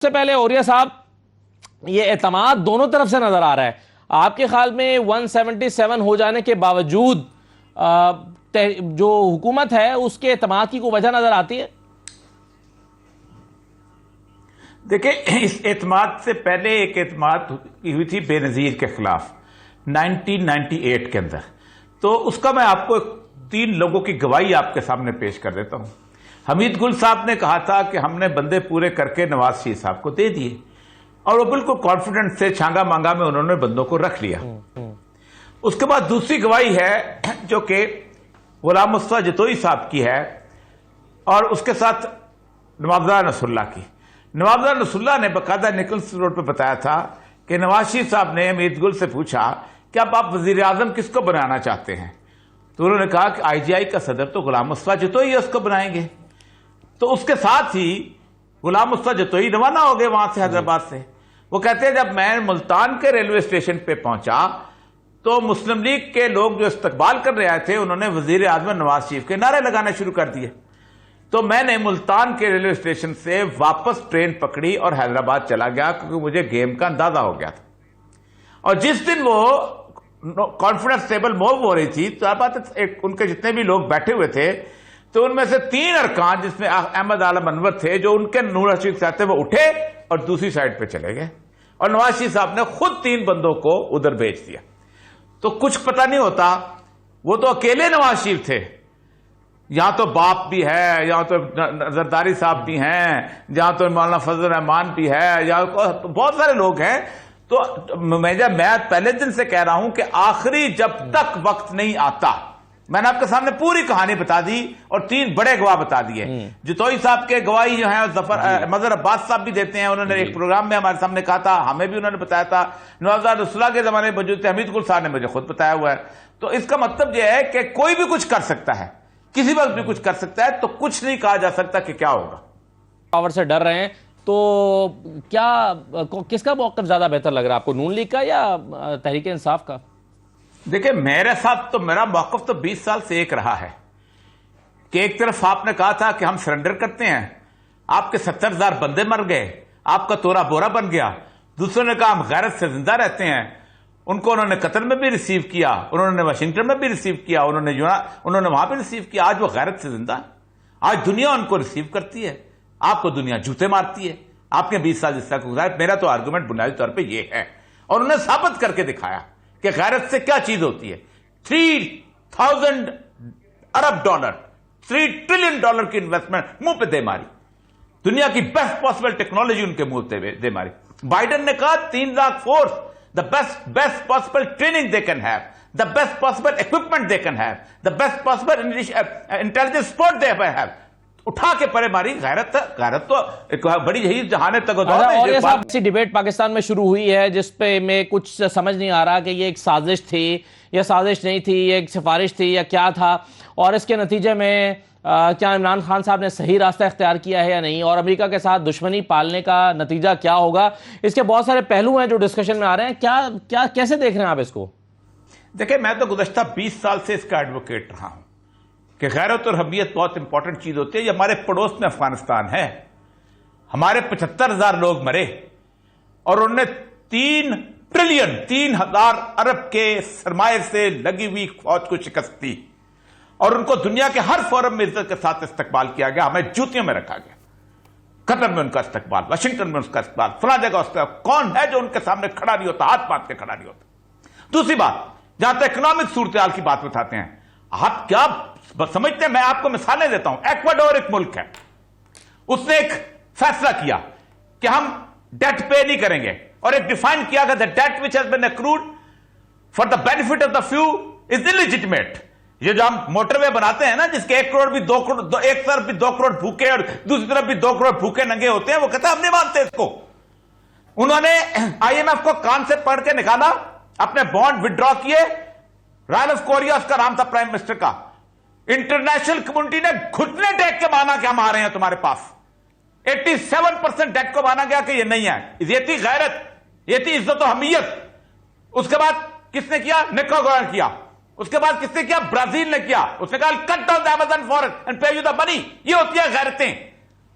سے پہلے اوریہ صاحب یہ اعتماد دونوں طرف سے نظر آ رہا ہے. آپ کے خیال میں 177 ہو جانے کے باوجود جو حکومت ہے اس کے اعتماد کی کوئی وجہ نظر آتی ہے؟ دیکھیں، اس اعتماد سے پہلے ایک اعتماد کی ہوئی تھی بے نظیر کے خلاف 1998 کے اندر. تو اس کا میں آپ کو 3 لوگوں کی گواہی آپ کے سامنے پیش کر دیتا ہوں. حمید گل صاحب نے کہا تھا کہ ہم نے بندے پورے کر کے نواز شریف صاحب کو دے دیے، اور وہ بالکل کانفیڈنٹ سے چھانگا مانگا میں انہوں نے بندوں کو رکھ لیا. اس کے بعد دوسری گواہی ہے جو کہ غلام مصطفیٰ جتوئی صاحب کی ہے، اور اس کے ساتھ نواب اللہ نصر اللہ کی. نواب اللہ نصر اللہ نے باقاعدہ نکلس روڈ پہ بتایا تھا کہ نواز شریف صاحب نے حمید گل سے پوچھا کہ اب آپ وزیر اعظم کس کو بنانا چاہتے ہیں، تو انہوں نے کہا کہ IGI کا صدر تو غلام مصطفیٰ جتوئی اس کو بنائیں گے. تو اس کے ساتھ ہی غلام مصطفیٰ جتوئی روانہ ہو گئے وہاں سے، حیدرآباد سے. وہ کہتے ہیں جب میں ملتان کے ریلوے اسٹیشن پہ پہنچا تو مسلم لیگ کے لوگ جو استقبال کر رہے تھے انہوں نے وزیر اعظم نواز شریف کے نعرے لگانا شروع کر دیے. تو میں نے ملتان کے ریلوے اسٹیشن سے واپس ٹرین پکڑی اور حیدرآباد چلا گیا، کیونکہ مجھے گیم کا اندازہ ہو گیا تھا. اور جس دن وہ کانفرنس ٹیبل موو ہو رہی تھی تو ان کے جتنے بھی لوگ بیٹھے ہوئے تھے تو ان میں سے 3 ارکان جس میں احمد عالم انور تھے، جو ان کے نور رشید صاحب تھے، وہ اٹھے اور دوسری سائڈ پہ چلے گئے، اور نواز شریف صاحب نے خود 3 بندوں کو ادھر بھیج دیا. تو کچھ پتہ نہیں ہوتا، وہ تو اکیلے نواز شریف تھے. یہاں تو باپ بھی ہے، یہاں تو زرداری صاحب بھی ہیں، جہاں تو مولانا فضل الرحمان بھی ہے، یا بہت سارے لوگ ہیں. تو میں پہلے دن سے کہہ رہا ہوں کہ آخری جب تک وقت نہیں آتا، میں نے آپ کے سامنے پوری کہانی بتا دی اور 3 بڑے گواہ بتا دیے. جتوئی صاحب کے گواہی جو ہیں مظہر عباس صاحب بھی دیتے ہیں. انہوں نے ایک پروگرام میں ہمارے سامنے کہا تھا، ہمیں بھی انہوں نے بتایا تھا. نواز رسول اللہ کے زمانے میں موجود تھے، حمید گل صاحب نے مجھے خود بتایا ہوا ہے. تو اس کا مطلب یہ ہے کہ کوئی بھی کچھ کر سکتا ہے، کسی وقت بھی کچھ کر سکتا ہے. تو کچھ نہیں کہا جا سکتا کہ کیا ہوگا. پاور سے ڈر رہے ہیں تو کیا کس کا موقف زیادہ بہتر لگ رہا ہے آپ کو، نون لیگ کا یا تحریک انصاف کا؟ دیکھیں، میرے ساتھ تو میرا موقف تو 20 سال سے ایک رہا ہے کہ ایک طرف آپ نے کہا تھا کہ ہم سرنڈر کرتے ہیں، آپ کے 70,000 بندے مر گئے، آپ کا تورا بورا بن گیا. دوسروں نے کہا ہم غیرت سے زندہ رہتے ہیں. ان کو انہوں نے قطر میں بھی ریسیو کیا، انہوں نے واشنگٹن میں بھی ریسیو کیا، انہوں نے وہاں بھی ریسیو کیا. آج وہ غیرت سے زندہ ہے. آج دنیا ان کو ریسیو کرتی ہے، آپ کو دنیا جوتے مارتی ہے. آپ نے 20 سال جس طرح کو گزارے. میرا تو آرگومنٹ بنیادی طور پہ یہ ہے، اور انہوں نے ثابت کر کے دکھایا کہ غیرت سے کیا چیز ہوتی ہے. 3,000 ارب ڈالر، $3 ٹریلین کی انویسٹمنٹ منہ پہ دے ماری. دنیا کی بیسٹ پاسبل ٹیکنالوجی ان کے منہ پہ دے ماری. بائیڈن نے کہا 3 lakh force, the best possible training they can have, the best possible equipment they can have, the best possible intelligence support they have. اٹھا کے پرے ماری. غیرت تو ایک بڑی یہی جہان تک. اور یہ صاحب ایسی ڈیبیٹ پاکستان میں شروع ہوئی ہے جس پہ میں کچھ سمجھ نہیں آ رہا کہ یہ ایک سازش تھی یا سازش نہیں تھی، یہ ایک سفارش تھی یا کیا تھا، اور اس کے نتیجے میں کیا عمران خان صاحب نے صحیح راستہ اختیار کیا ہے یا نہیں، اور امریکہ کے ساتھ دشمنی پالنے کا نتیجہ کیا ہوگا. اس کے بہت سارے پہلو ہیں جو ڈسکشن میں آ رہے ہیں. کیسے دیکھ رہے ہیں آپ اس کو؟ دیکھیں، میں تو گزشتہ 20 سال سے اس کا ایڈوکیٹ رہا ہوں کہ غیرت اور حمیت بہت امپورٹنٹ چیز ہوتی ہے. یہ ہمارے پڑوس میں افغانستان ہے، ہمارے 75,000 لوگ مرے، اور انہوں نے 3,000 ارب کے سرمایہ سے لگی ہوئی فوج کو شکست دی، اور ان کو دنیا کے ہر فورم میں عزت کے ساتھ استقبال کیا گیا. ہمیں جوتیوں میں رکھا گیا. قطر میں ان کا استقبال، واشنگٹن میں ان کا استقبال، فلاں جگہ استقبال. کون ہے جو ان کے سامنے کھڑا نہیں ہوتا، ہاتھ باندھ کے کھڑا نہیں ہوتا. دوسری بات، جہاں تک اکنامک صورتحال کی بات بتاتے ہیں، آپ کیا سمجھتے ہیں؟ میں آپ کو مثالیں دیتا ہوں. ایکواڈور ایک ملک ہے، اس نے ایک فیصلہ کیا کہ ہم ڈیٹ پے نہیں کریں گے، اور ایک ڈیفائن کیا کہ the debt which has been accrued for the benefit of the few is illegitimate. یہ جو ہم موٹر وے بناتے ہیں نا، جس کے 1 کروڑ بھی 2 کروڑ، ایک طرف بھی 2 کروڑ بھوکے اور دوسری طرف بھی 2 کروڑ بھوکے ننگے ہوتے ہیں، وہ کہتے ہیں ہم نہیں مانتے اس کو. انہوں نے IMF کو کان سے پڑھ کے نکالا، اپنے بانڈ وڈرا کیے. رائل آف کوریا اس کا نام تھا پرائم منسٹر کا. انٹرنیشنل کمیونٹی نے گھٹنے ٹیک کے مانا کہ ہم آ رہے ہیں تمہارے پاس. 87% ڈیٹ کو مانا گیا کہ یہ نہیں ہے. یہ تھی غیرت، یہ تھی عزت و حمیت. اس کے بعد کس نے کیا؟ نیکاراگوا نے کیا. اس کے بعد کس نے کیا؟ برازیل نے کیا. اس نے کہا cut down the Amazon forest and pay you the money. یہ ہوتی ہے غیرتیں.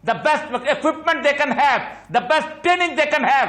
the best equipment they can have, the best training they can have,